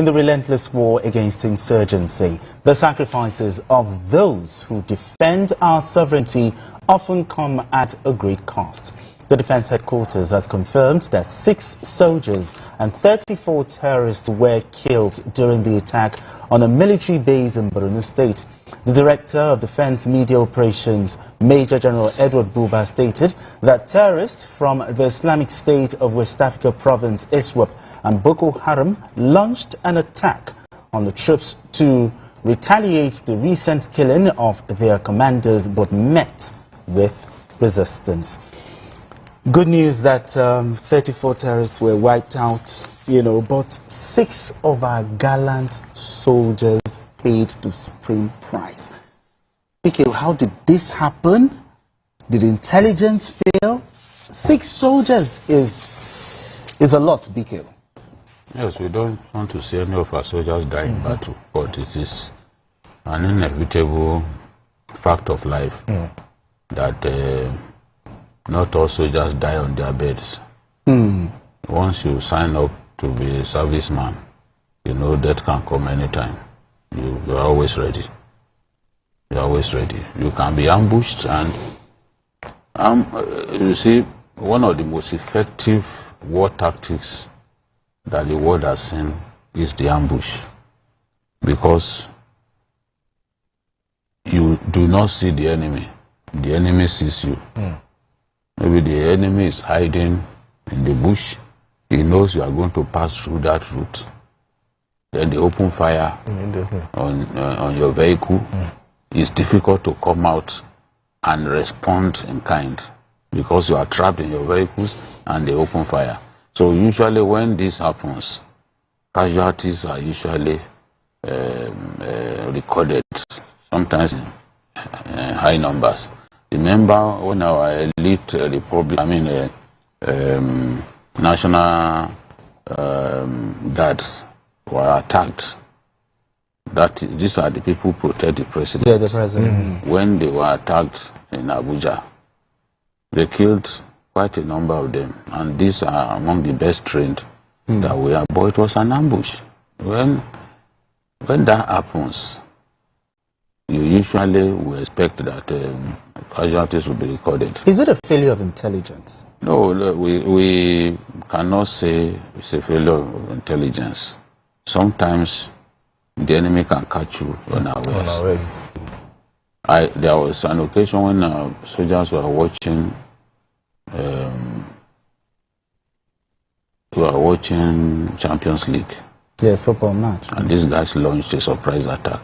In the relentless war against insurgency, the sacrifices of those who defend our sovereignty often come at a great cost. The Defense Headquarters has confirmed that 6 soldiers and 34 terrorists were killed during the attack on a military base in Borno State. The Director of Defense Media Operations, Major General Edward Buba, stated that terrorists from the Islamic State of West Africa Province, ISWAP, and Boko Haram launched an attack on the troops to retaliate the recent killing of their commanders, but met with resistance. Good news that 34 terrorists were wiped out, but 6 of our gallant soldiers paid the supreme price. PK, how did this happen? Did intelligence fail? 6 soldiers is a lot, BK. Yes, we don't want to see any of our soldiers die in battle, but it is an inevitable fact of life that not all soldiers die on their beds. Once you sign up to be a serviceman, death can come anytime. You are always ready. You are always ready. You can be ambushed, and you see, one of the most effective war tactics that the world has seen is the ambush, because you do not see the enemy sees you. Maybe the enemy is hiding in the bush, he knows you are going to pass through that route, then they open fire on your vehicle. It's difficult to come out and respond in kind because you are trapped in your vehicles and they open fire. So usually when this happens, casualties are usually recorded, sometimes in high numbers. Remember when our elite national guards were attacked? These are the people who protect the president. Yeah, the president. When they were attacked in Abuja, they killed quite a number of them, and these are among the best trained that we have. But it was an ambush. When that happens, you usually will expect that casualties will be recorded. Is it a failure of intelligence? No, we cannot say it's a failure of intelligence. Sometimes the enemy can catch you unawares. There was an occasion when soldiers were watching Champions League. Yeah, football match. And these guys launched a surprise attack.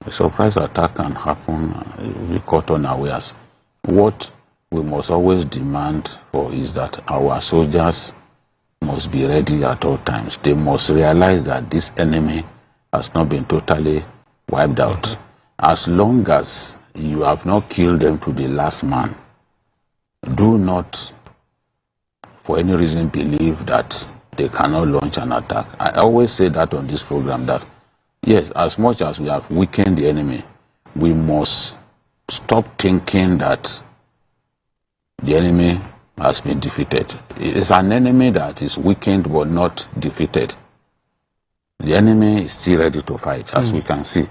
A surprise attack can happen, we caught unawares. What we must always demand for is that our soldiers must be ready at all times. They must realize that this enemy has not been totally wiped out. As long as you have not killed them to the last man, do not for any reason believe that they cannot launch an attack. I always say that on this program, that yes, as much as we have weakened the enemy, we must stop thinking that the enemy has been defeated. It's an enemy that is weakened but not defeated. The enemy is still ready to fight, as we can see.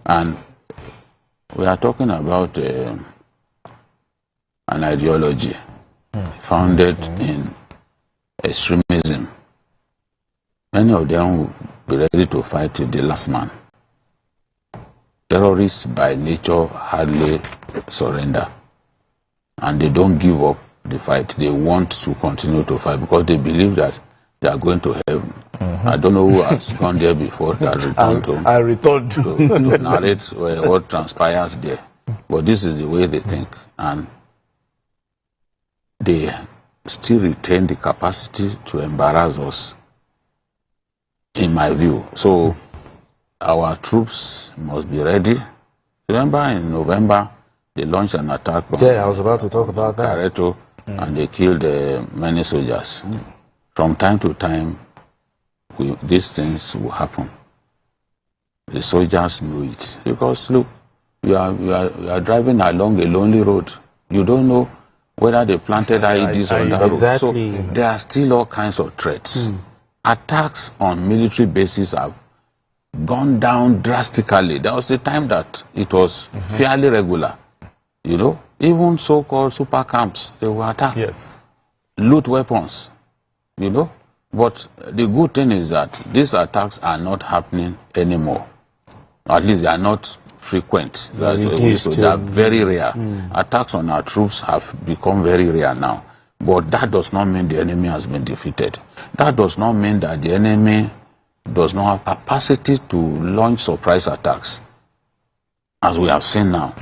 And we are talking about an ideology founded in extremism. Many of them will be ready to fight to the last man. Terrorists by nature hardly surrender, and they don't give up the fight. They want to continue to fight because they believe that they are going to heaven. I don't know who has gone there before that returned home. I returned to narrate what transpires there. But this is the way they think, and they still retain the capacity to embarrass us, in my view. So our troops must be ready. Remember in November, they launched an attack on I was about to talk about that. Kareto, and they killed many soldiers. From time to time, these things will happen. The soldiers know it. Because look, you are driving along a lonely road. You don't know whether they planted IEDs on that road. So there are still all kinds of threats. attacks on military bases have gone down drastically. There was a time that it was fairly regular. You know, even so-called super camps, they were attacked. Yes. Loot weapons, you know. But the good thing is that these attacks are not happening anymore. At least they are not frequent. They are very rare. Attacks on our troops have become very rare now. But that does not mean the enemy has been defeated. That does not mean that the enemy does not have capacity to launch surprise attacks, as we have seen now.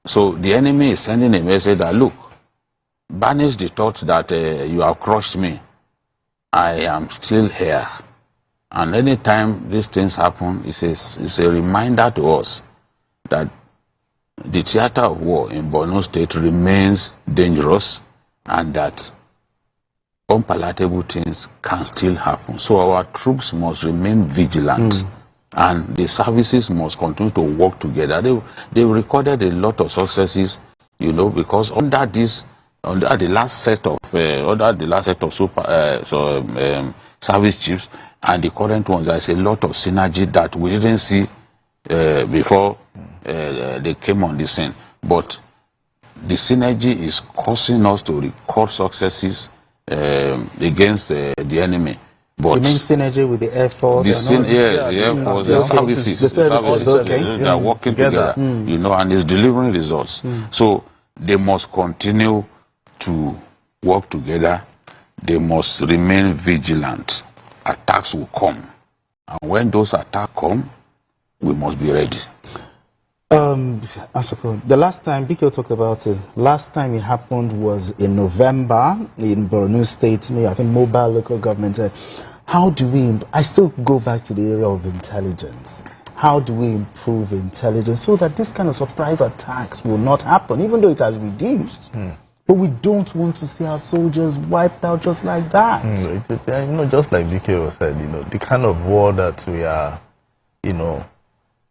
So the enemy is sending a message that, look, banish the thought that you have crushed me. I am still here. And anytime these things happen, it's a reminder to us that the theater of war in Borno State remains dangerous and that unpalatable things can still happen. So our troops must remain vigilant. And the services must continue to work together. They recorded a lot of successes, you know, because under the last set of service chiefs and the current ones, there's a lot of synergy that we didn't see before they came on the scene. But the synergy is causing us to record successes against the enemy. But you mean synergy with the Air Force? The Air Force, the services, okay. they are working together, you know, and it's delivering results. So they must continue to work together. They must remain vigilant. Attacks will come. And when those attacks come, we must be ready. The last time, Biko talked about it, last time it happened was in November in Borno State, I think mobile local government. How do we, I still go back to the area of intelligence. How do we improve intelligence so that this kind of surprise attacks will not happen, even though it has reduced? But we don't want to see our soldiers wiped out just like that. You know, just like BK said, you know, the kind of war that we are, you know,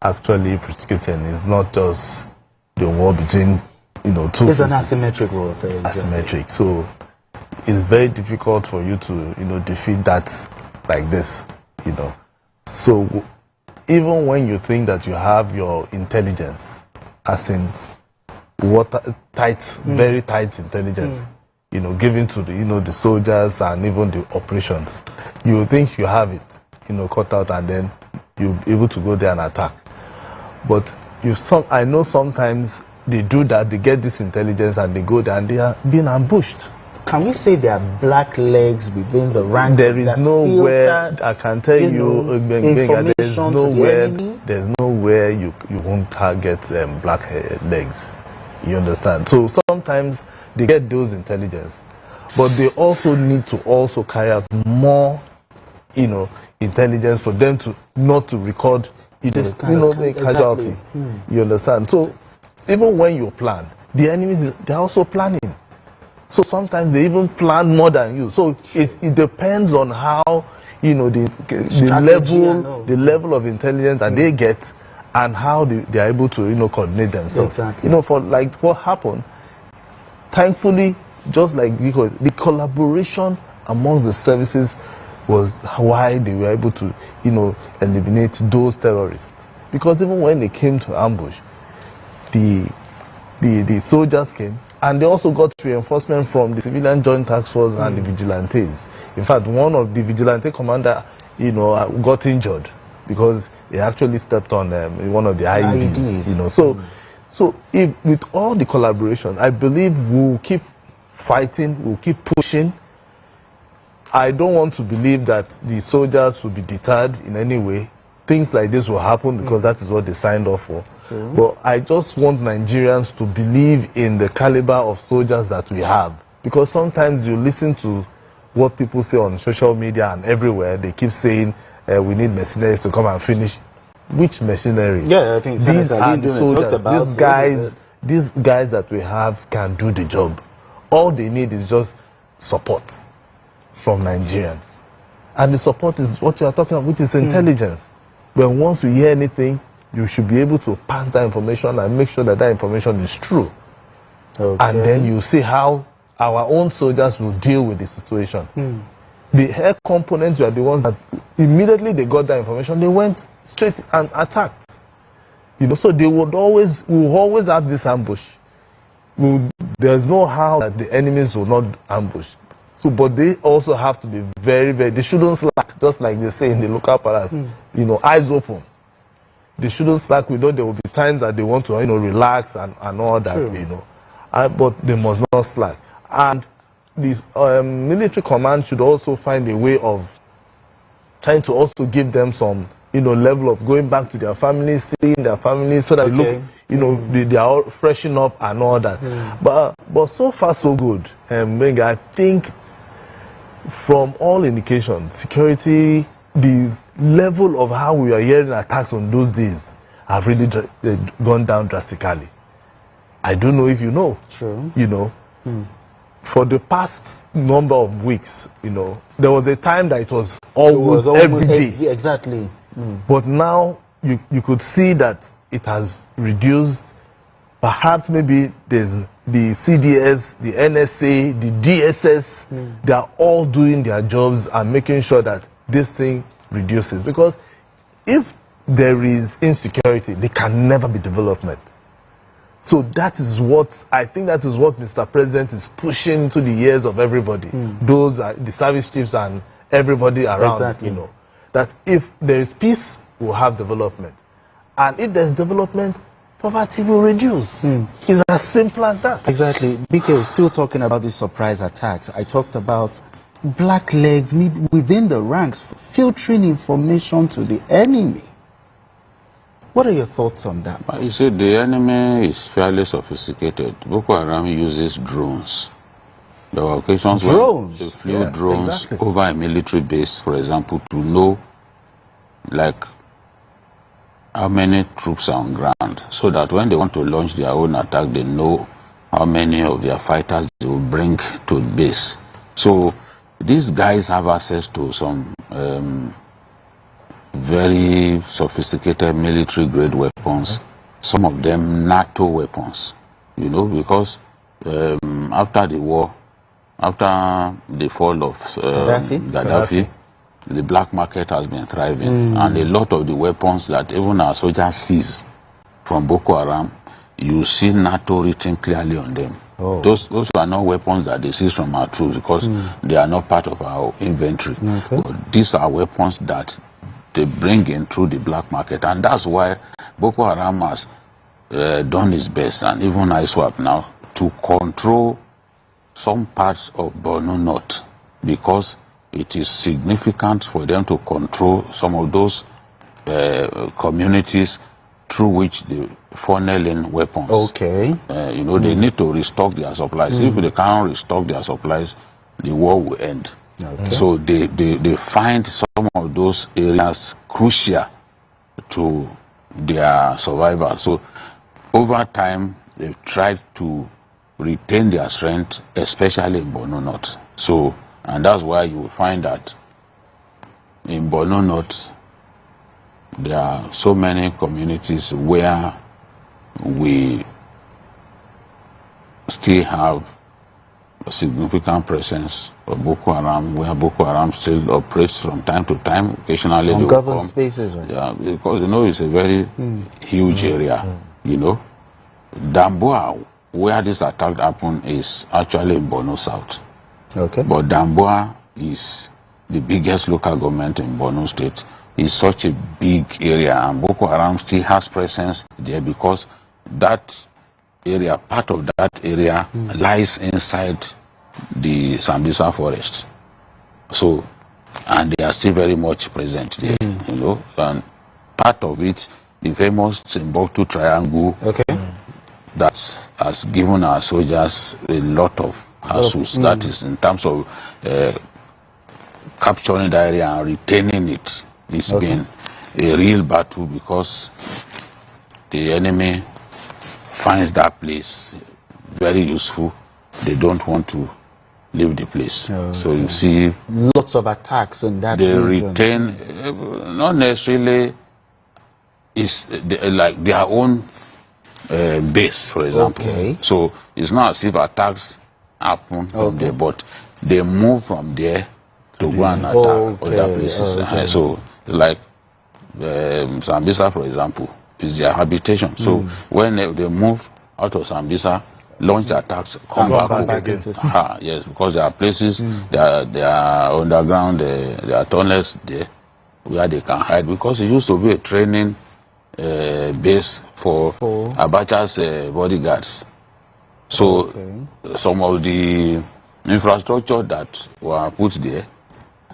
actually prosecuting is not just the war between, you know, two. It's an asymmetric war. Asymmetric. So it's very difficult for you to, you know, defeat that like this, you know. So even when you think that you have your intelligence, as in very tight intelligence, you know, given to the, you know, the soldiers and even the operations, you think you have it, you know, cut out, and then you'll be able to go there and attack. But I know sometimes they do that, they get this intelligence and they go there and they are being ambushed. Can we say there are black legs within the ranks? There is nowhere, I can tell you, there's nowhere you won't target black legs. You understand? So sometimes they get those intelligence, but they also need to also carry out more, you know, intelligence for them to not to record, the casualty. You understand? So even when you plan, the enemies, they're also planning. So sometimes they even plan more than you. So it depends on how, you know, the level of intelligence that they get and how they are able to, you know, coordinate themselves. Exactly. You know, for like what happened, thankfully, just like the collaboration amongst the services was why they were able to, you know, eliminate those terrorists. Because even when they came to ambush, the soldiers came, and they also got reinforcement from the Civilian Joint Task Force and the vigilantes. In fact, one of the vigilante commander, you know, got injured because he actually stepped on one of the IEDs. You know, so if with all the collaboration, I believe we'll keep fighting, we'll keep pushing. I don't want to believe that the soldiers will be deterred in any way. Things like this will happen because that is what they signed off for. Sure. But I just want Nigerians to believe in the caliber of soldiers that we have. Because sometimes you listen to what people say on social media and everywhere. They keep saying, we need mercenaries to come and finish. Which mercenaries? Yeah, I think these are the soldiers. These guys that we have can do the job. All they need is just support from Nigerians. And the support is what you are talking about, which is intelligence. But once we hear anything, you should be able to pass that information and make sure that that information is true. Okay. And then you see how our own soldiers will deal with the situation. the air components were the ones that immediately they got that information, they went straight and attacked. You know, so we will always have this ambush. There's no how that the enemies will not ambush. So, but they also have to be very, they shouldn't slack, just like they say in the local palace, you know, eyes open. They shouldn't slack. We know there will be times that they want to, you know, relax and all that, True. You know. But they must not slack. And this military command should also find a way of trying to also give them some, you know, level of going back to their families, seeing their families, so that they look, you know, they are all freshen up and all that. But so far so good. Benga, I think from all indications, security, the level of how we are hearing attacks on those days have really gone down drastically. I don't know if you know. True. You know, for the past number of weeks, you know, there was a time that it was almost every day. Exactly. But now you could see that it has reduced. Perhaps maybe there's the CDS, the NSA, the DSS, they are all doing their jobs and making sure that this thing reduces. Because if there is insecurity, there can never be development. So that is what, I think that is what Mr. President is pushing to the ears of everybody. Those are the service chiefs and everybody around, Exactly. you know. That if there is peace, we'll have development. And if there's development, poverty will reduce. It's as simple as that. Exactly. BK was still talking about these surprise attacks. I talked about black legs within the ranks filtering information to the enemy. What are your thoughts on that? You see, the enemy is fairly sophisticated. Boko Haram uses drones. There were occasions when they flew drones over a military base, for example, to know, like, how many troops are on ground, so that when they want to launch their own attack, they know how many of their fighters they will bring to the base. So these guys have access to some very sophisticated military-grade weapons, some of them NATO weapons, you know, because after the war, after the fall of Gaddafi, the black market has been thriving, and a lot of the weapons that even our soldiers seize from Boko Haram, you see NATO written clearly on them. Those are not weapons that they seize from our troops, because they are not part of our inventory. But these are weapons that they bring in through the black market, and that's why Boko Haram has done its best, and even ISWAP now, to control some parts of Borno North, because it is significant for them to control some of those communities through which they funnel in weapons. You know, they need to restock their supplies. If they can't restock their supplies, the war will end. So they find some of those areas crucial to their survival. So over time, they've tried to retain their strength, especially in Borno North. So, and that's why you will find that in Borno North, there are so many communities where we still have a significant presence of Boko Haram, where Boko Haram still operates from time to time. Occasionally on government spaces, right? Yeah, because, you know, it's a very huge area, you know. Damboa, where this attack happened, is actually in Borno South. But Damboa is the biggest local government in Borno State. It's such a big area, and Boko Haram still has presence there because that area, part of that area, lies inside the Sambisa forest. So, and they are still very much present there, you know. And part of it, the famous Timbuktu Triangle, that has given our soldiers a lot of hassles. That is, in terms of capturing the area and retaining it. It's been a real battle because the enemy finds that place very useful. They don't want to leave the place. So you see, lots of attacks in that they region. retain, not necessarily is like their own base, for example. So it's not as if attacks happen from there, but they move from there to go and attack other places. So, like Sambisa, for example, is their habitation. So when they move out of Sambisa, launch attacks, come back again. Yes, because there are places, there are underground, there are tunnels there where they can hide, because it used to be a training base for Abacha's bodyguards. So some of the infrastructure that were put there,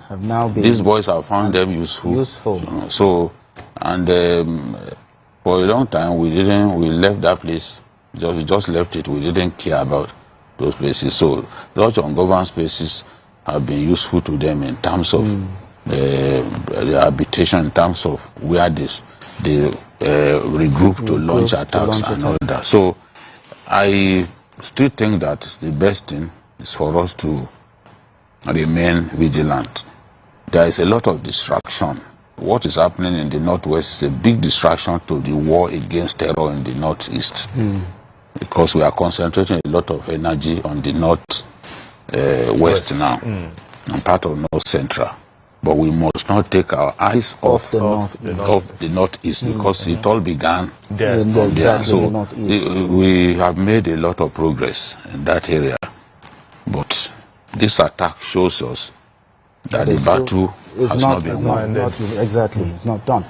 have now been, these boys have found them useful. So, and for a long time we left that place. We just left it. We didn't care about those places. So such ungoverned spaces have been useful to them in terms of their habitation, in terms of where they regroup to launch attacks and all that. So I still think that the best thing is for us to remain vigilant. There is a lot of distraction. What is happening in the Northwest is a big distraction to the war against terror in the Northeast. Because we are concentrating a lot of energy on the Northwest now, and part of North Central. But we must not take our eyes off the Northeast, because it all began from there. So we have made a lot of progress in that area. But this attack shows us that the battle has not been won. Exactly, it's not done.